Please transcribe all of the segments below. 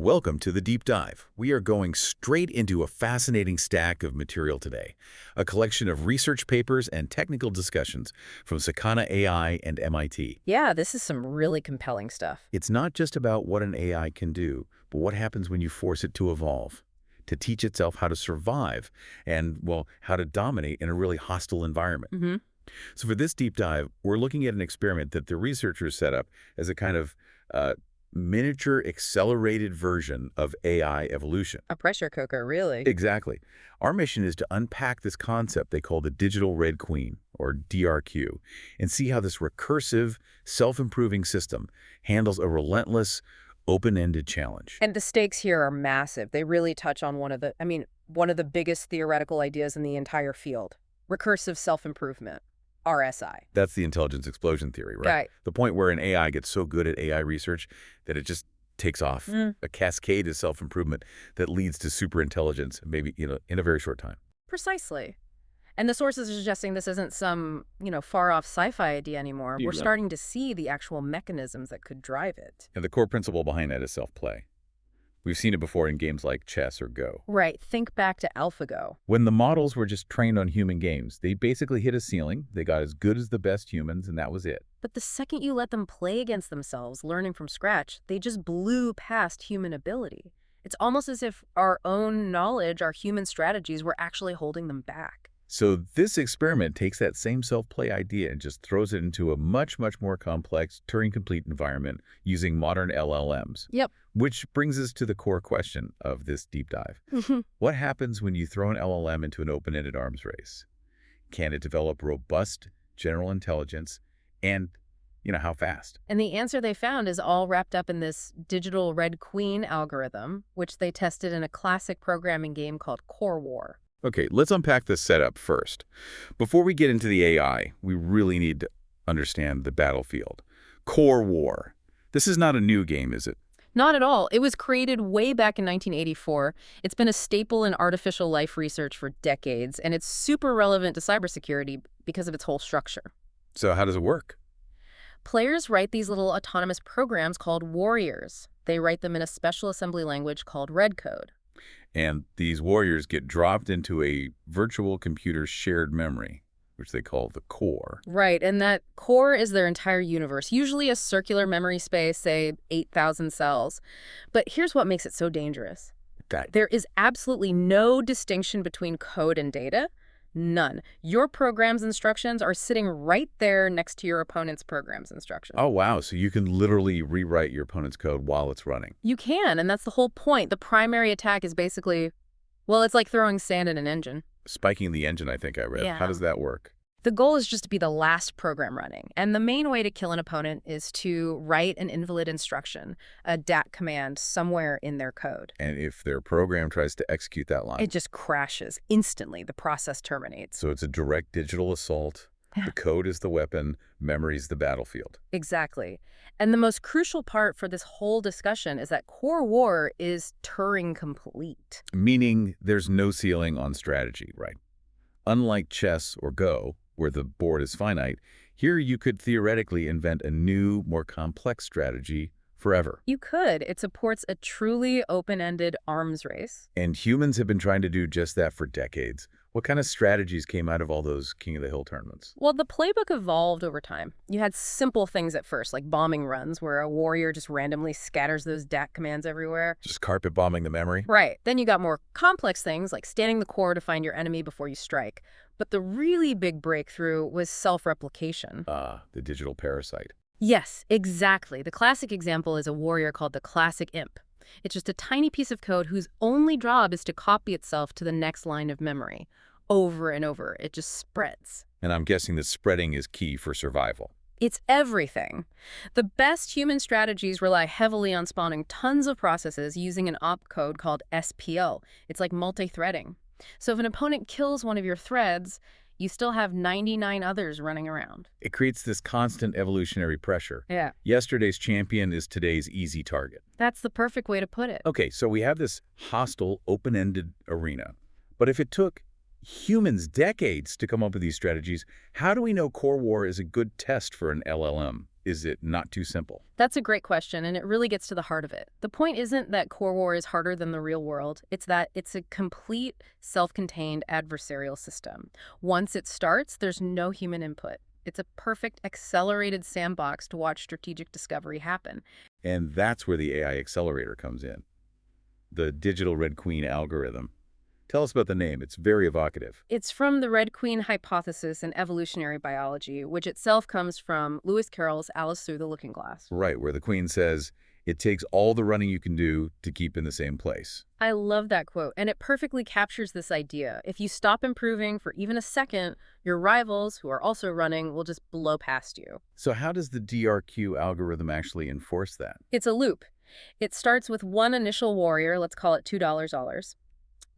Welcome to the Deep Dive. We are going straight into a fascinating stack of material today, a collection of research papers and technical discussions from Sakana AI and MIT. Yeah, this is some really compelling stuff. It's not just about what an AI can do, but what happens when you force it to evolve, to teach itself how to survive and, well, how to dominate in a really hostile environment. So for this deep dive, we're looking at an experiment that the researchers set up as a kind of miniature accelerated version of AI evolution. A pressure cooker, really. Exactly. Our mission is to unpack this concept they call the digital red queen, or DRQ, and see how this recursive, self-improving system handles a relentless, open-ended challenge. And the stakes here are massive. They really touch on one of the biggest theoretical ideas in the entire field. Recursive self-improvement, RSI. That's the intelligence explosion theory, right? Right. The point where an AI gets so good at AI research that it just takes off. A cascade of self-improvement that leads to superintelligence, maybe, in a very short time. Precisely. And the sources are suggesting this isn't some, far-off sci-fi idea anymore. We're starting to see the actual mechanisms that could drive it. And the core principle behind that is self-play. We've seen it before in games like chess or Go. Right. Think back to AlphaGo. When the models were just trained on human games, they basically hit a ceiling. They got as good as the best humans, and that was it. But the second you let them play against themselves, learning from scratch, they just blew past human ability. It's almost as if our own knowledge, our human strategies, were actually holding them back. So this experiment takes that same self-play idea and just throws it into a much, much more complex, Turing-complete environment using modern LLMs. Yep. Which brings us to the core question of this deep dive. What happens when you throw an LLM into an open-ended arms race? Can it develop robust general intelligence? And, how fast? And the answer they found is all wrapped up in this digital red queen algorithm, which they tested in a classic programming game called Core War. Okay, let's unpack this setup first. Before we get into the AI, we really need to understand the battlefield. Core War. This is not a new game, is it? Not at all. It was created way back in 1984. It's been a staple in artificial life research for decades, and it's super relevant to cybersecurity because of its whole structure. So how does it work? Players write these little autonomous programs called warriors. They write them in a special assembly language called red code. And these warriors get dropped into a virtual computer shared memory, which they call the core. Right, and that core is their entire universe, usually a circular memory space, say 8,000 cells. But here's what makes it so dangerous. There is absolutely no distinction between code and data. None. Your program's instructions are sitting right there next to your opponent's program's instructions. Oh, wow. So you can literally rewrite your opponent's code while it's running. You can, and that's the whole point. The primary attack is basically, well, it's like throwing sand in an engine. Spiking the engine, I think I read. Yeah. How does that work? The goal is just to be the last program running. And the main way to kill an opponent is to write an invalid instruction, a DAT command, somewhere in their code. And if their program tries to execute that line? It just crashes instantly. The process terminates. So it's a direct digital assault. The code is the weapon. Memory's the battlefield. Exactly. And the most crucial part for this whole discussion is that Core War is Turing complete. Meaning there's no ceiling on strategy, right? Unlike chess or Go, where the board is finite, here you could theoretically invent a new, more complex strategy forever. You could. It supports a truly open-ended arms race. And humans have been trying to do just that for decades. What kind of strategies came out of all those King of the Hill tournaments? Well, the playbook evolved over time. You had simple things at first, like bombing runs, where a warrior just randomly scatters those DAT commands everywhere. Just carpet bombing the memory? Right. Then you got more complex things, like scanning the core to find your enemy before you strike. But the really big breakthrough was self-replication. The digital parasite. Yes, exactly. The classic example is a warrior called the classic imp. It's just a tiny piece of code whose only job is to copy itself to the next line of memory. Over and over. It just spreads. And I'm guessing that spreading is key for survival. It's everything. The best human strategies rely heavily on spawning tons of processes using an opcode called SPO. It's like multi-threading. So if an opponent kills one of your threads, you still have 99 others running around. It creates this constant evolutionary pressure. Yeah. Yesterday's champion is today's easy target. That's the perfect way to put it. Okay, so we have this hostile, open-ended arena. But if it took humans decades to come up with these strategies, how do we know Core War is a good test for an LLM? is it not too simple? That's a great question, and it really gets to the heart of it. The point isn't that Core War is harder than the real world. It's that it's a complete, self-contained adversarial system. Once it starts, there's no human input. It's a perfect accelerated sandbox to watch strategic discovery happen. And that's where the AI accelerator comes in. The digital Red Queen algorithm. Tell us about the name. It's very evocative. It's from the Red Queen hypothesis in evolutionary biology, which itself comes from Lewis Carroll's Alice Through the Looking Glass. Right, where the queen says, it takes all the running you can do to keep in the same place. I love that quote, and it perfectly captures this idea. If you stop improving for even a second, your rivals, who are also running, will just blow past you. So how does the DRQ algorithm actually enforce that? It's a loop. It starts with one initial warrior, let's call it $2.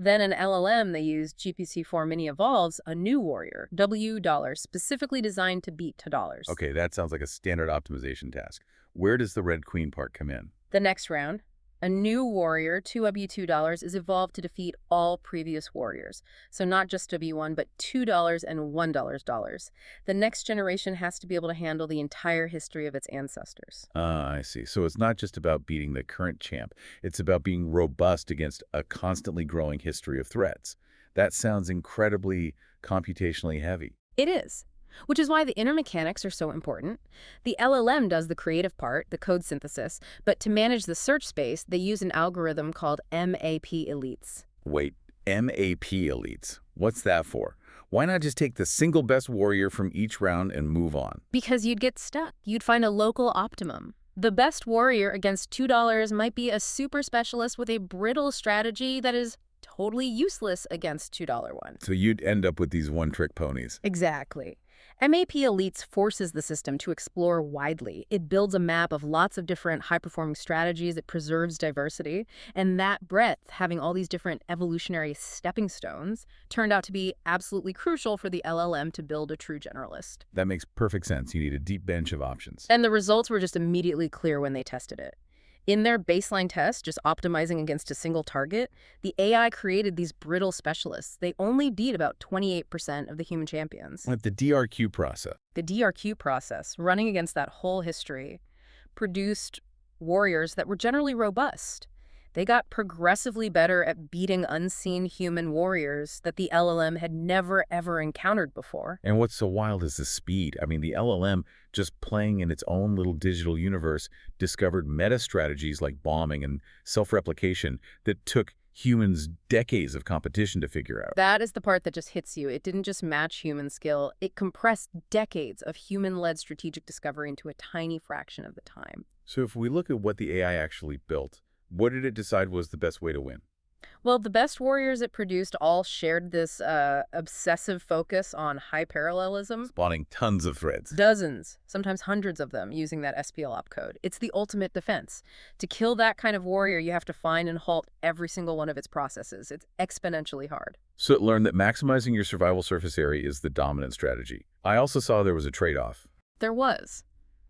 Then an LLM they use, GPT-4 Mini evolves a new warrior, W dollars, specifically designed to beat $2. Okay, that sounds like a standard optimization task. Where does the Red Queen part come in? The next round, a new warrior, 2W2, is evolved to defeat all previous warriors. So not just W1, but $2 and $1. The next generation has to be able to handle the entire history of its ancestors. I see. So it's not just about beating the current champ. It's about being robust against a constantly growing history of threats. That sounds incredibly computationally heavy. It is. Which is why the inner mechanics are so important. The LLM does the creative part, the code synthesis, but to manage the search space, they use an algorithm called MAP elites. Wait, MAP elites? What's that for? Why not just take the single best warrior from each round and move on? Because you'd get stuck. You'd find a local optimum. The best warrior against $2 might be a super specialist with a brittle strategy that is totally useless against $2 one. So you'd end up with these one-trick ponies. Exactly. MAP Elites forces the system to explore widely. It builds a map of lots of different high-performing strategies. It preserves diversity. And that breadth, having all these different evolutionary stepping stones, turned out to be absolutely crucial for the LLM to build a true generalist. That makes perfect sense. You need a deep bench of options. And the results were just immediately clear when they tested it. In their baseline test, just optimizing against a single target, the AI created these brittle specialists. They only beat about 28% of the human champions. Like the DRQ process. The DRQ process, running against that whole history, produced warriors that were generally robust. They got progressively better at beating unseen human warriors that the LLM had never, ever encountered before. And what's so wild is the speed. I mean, the LLM, just playing in its own little digital universe, discovered meta strategies like bombing and self-replication that took humans decades of competition to figure out. That is the part that just hits you. It didn't just match human skill. It compressed decades of human-led strategic discovery into a tiny fraction of the time. So if we look at what the AI actually built, what did it decide was the best way to win? Well, the best warriors it produced all shared this obsessive focus on high parallelism. Spawning tons of threads. Dozens, sometimes hundreds of them using that SPL opcode. It's the ultimate defense. To kill that kind of warrior, you have to find and halt every single one of its processes. It's exponentially hard. So it learned that maximizing your survival surface area is the dominant strategy. I also saw there was a trade-off. There was.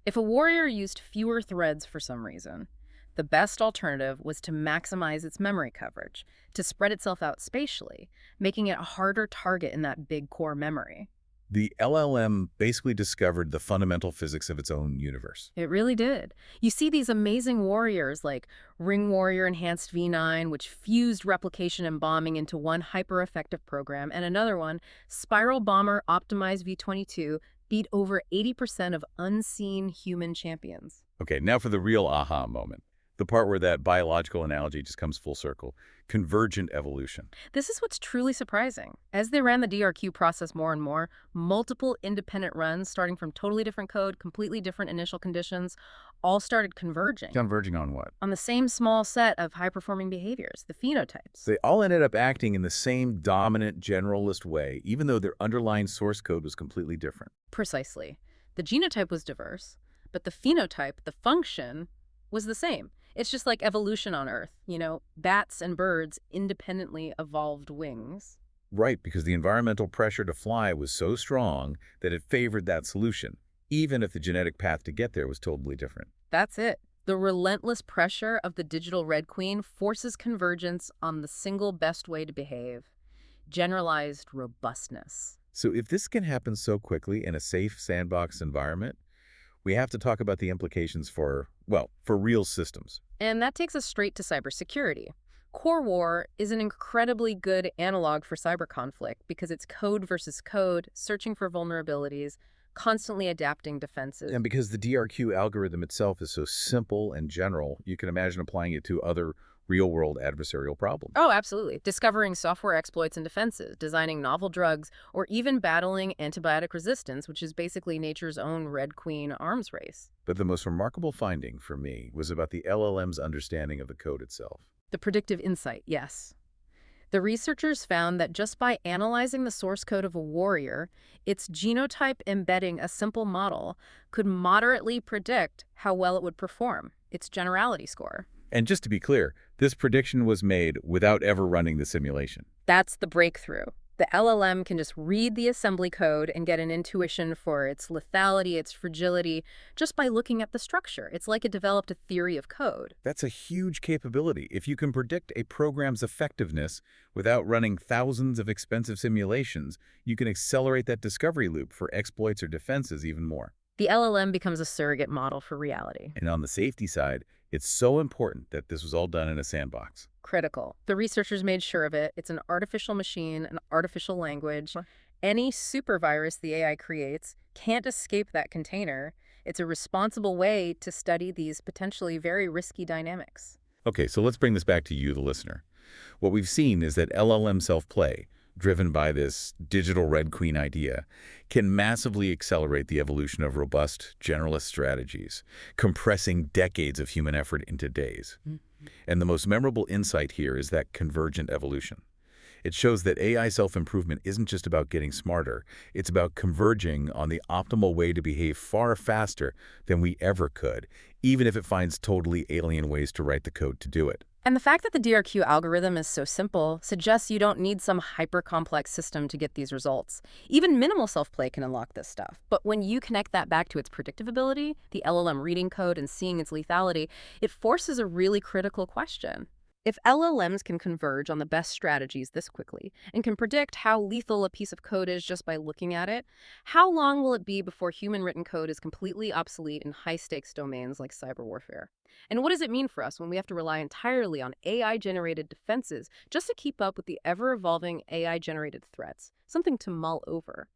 If a warrior used fewer threads for some reason, the best alternative was to maximize its memory coverage, to spread itself out spatially, making it a harder target in that big core memory. The LLM basically discovered the fundamental physics of its own universe. It really did. You see these amazing warriors like Ring Warrior Enhanced V9, which fused replication and bombing into one hyper-effective program, and another one, Spiral Bomber Optimized V22, beat over 80% of unseen human champions. Okay, now for the real aha moment. The part where that biological analogy just comes full circle. Convergent evolution. This is what's truly surprising. As they ran the DRQ process more and more, multiple independent runs starting from totally different code, completely different initial conditions, all started converging. Converging on what? On the same small set of high-performing behaviors, the phenotypes. They all ended up acting in the same dominant generalist way, even though their underlying source code was completely different. Precisely. The genotype was diverse, but the phenotype, the function, was the same. It's just like evolution on Earth. You know, bats and birds independently evolved wings. Right, because the environmental pressure to fly was so strong that it favored that solution, even if the genetic path to get there was totally different. That's it. The relentless pressure of the digital Red Queen forces convergence on the single best way to behave: generalized robustness. So if this can happen so quickly in a safe sandbox environment, we have to talk about the implications for, well, for real systems. And that takes us straight to cybersecurity. Core War is an incredibly good analog for cyber conflict because it's code versus code, searching for vulnerabilities, constantly adapting defenses. And because the DRQ algorithm itself is so simple and general, you can imagine applying it to other real-world adversarial problems. Oh, absolutely. Discovering software exploits and defenses, designing novel drugs, or even battling antibiotic resistance, which is basically nature's own Red Queen arms race. But the most remarkable finding for me was about the LLM's understanding of the code itself. The predictive insight, yes. The researchers found that just by analyzing the source code of a warrior, its genotype embedding a simple model could moderately predict how well it would perform, its generality score. And just to be clear, this prediction was made without ever running the simulation. That's the breakthrough. The LLM can just read the assembly code and get an intuition for its lethality, its fragility, just by looking at the structure. It's like it developed a theory of code. That's a huge capability. If you can predict a program's effectiveness without running thousands of expensive simulations, you can accelerate that discovery loop for exploits or defenses even more. The LLM becomes a surrogate model for reality. And on the safety side, it's so important that this was all done in a sandbox. Critical. The researchers made sure of it. It's an artificial machine, an artificial language. Any super virus the AI creates can't escape that container. It's a responsible way to study these potentially very risky dynamics. Okay, so let's bring this back to you, the listener. What we've seen is that LLM self-play, driven by this digital Red Queen idea, can massively accelerate the evolution of robust generalist strategies, compressing decades of human effort into days. And the most memorable insight here is that convergent evolution. It shows that AI self-improvement isn't just about getting smarter, it's about converging on the optimal way to behave far faster than we ever could, even if it finds totally alien ways to write the code to do it. And the fact that the DRQ algorithm is so simple suggests you don't need some hyper-complex system to get these results. Even minimal self-play can unlock this stuff. But when you connect that back to its predictive ability, the LLM reading code and seeing its lethality, it forces a really critical question. If LLMs can converge on the best strategies this quickly and can predict how lethal a piece of code is just by looking at it, how long will it be before human-written code is completely obsolete in high-stakes domains like cyber warfare? And what does it mean for us when we have to rely entirely on AI-generated defenses just to keep up with the ever-evolving AI-generated threats? Something to mull over.